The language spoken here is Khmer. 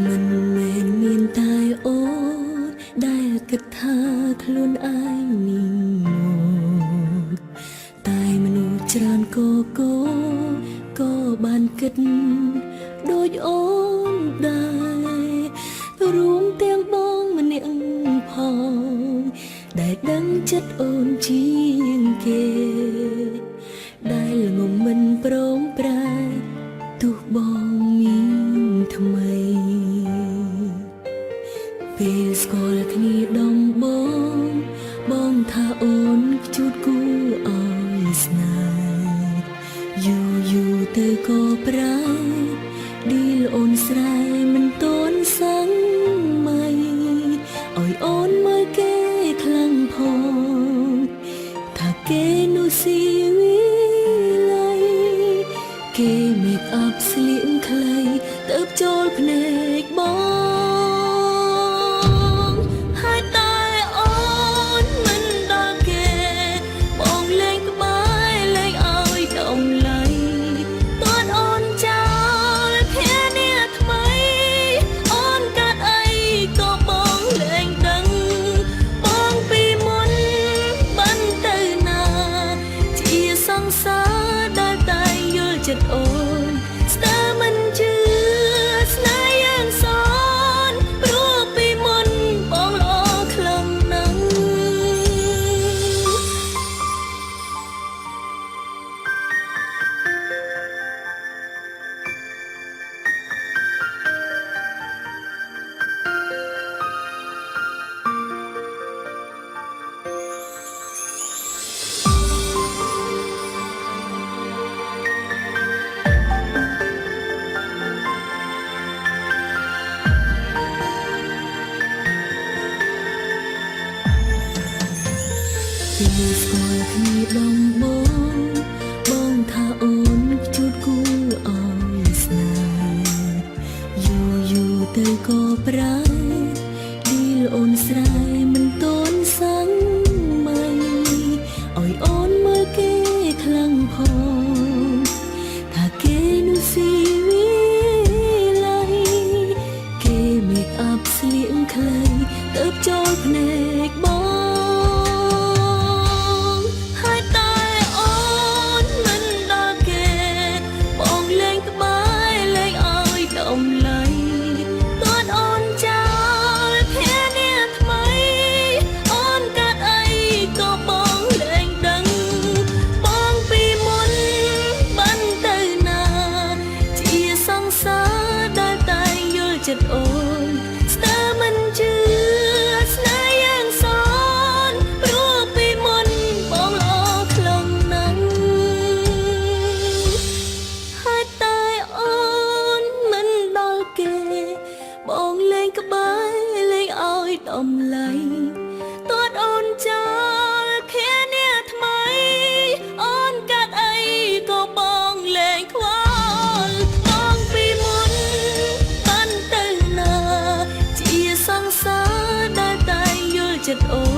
មិនមែនមានតែអូនដែលគិតថាខ្លួនឯងនេះមកតែមនុស្សច្រើនក៏បានគិតដូចអូនដែររួមទាំងបងម្នាក់ផងដែលដឹងចិត្តអូនជាងគេដែលងំមិនព្រមប្រែទោះបងមានថ្មីពេលស្គាល់គ្នាដំបងថាអូនជួតគួរឲ្យស្នេហ៍យូរទៅក៏ប្រែឌីលអូនស្រែមិនតន់សឹងម៉ៃឲ្យអូនមើលគេខ្លាំងផងថាគេនោះស៊ីវិល័យគេមេកអប់ស្លៀកខ្លីទៅចូលភ្នែកបងហើយតែអូនមិនដល់គេបងលេងក្បែរលេងឲ្យដំឡៃទាត់អូនចោលភានាថ្មីអូនកាត់អីក៏បងលេងដឹងបងពីមុនបានទៅណាជាសង្សារដែលតែយល់ចិត្តអូនស្ទើរមិនជឿស្នេហ៍យ៉ាងសនព្រោះពីមុនបងល្អខ្លាំងណាស់ពេលស្គាល់គ្នាដំបងថាអូនជួតគួរឲ្យស្នេហ៍យូរទៅក៏ប្រែឌីលអូនស្រែមិនតន់សឹងម៉ៃឲ្យអូនមើលគេខ្លាំងផងថាគេនោះស៊ីវិល័យគេមេកអប់ស្លៀកខ្លីទៅចូលភ្នែកបងចិត្តអូនស្ទើរមិនជឿស្នេហ៍យ៉ាងសនព្រោះពីមុនបងល្អខ្លាំងណាស់ហើយតែអូនមិនដល់គេបងលេងក្បែរលេងឲ្យដំឡៃទាត់អូនចោលភានាថ្មីអូនកាត់អីក៏បងលេងខ្វល់បងពីមុនសង្សារដែលតែយល់ចិត្តអូ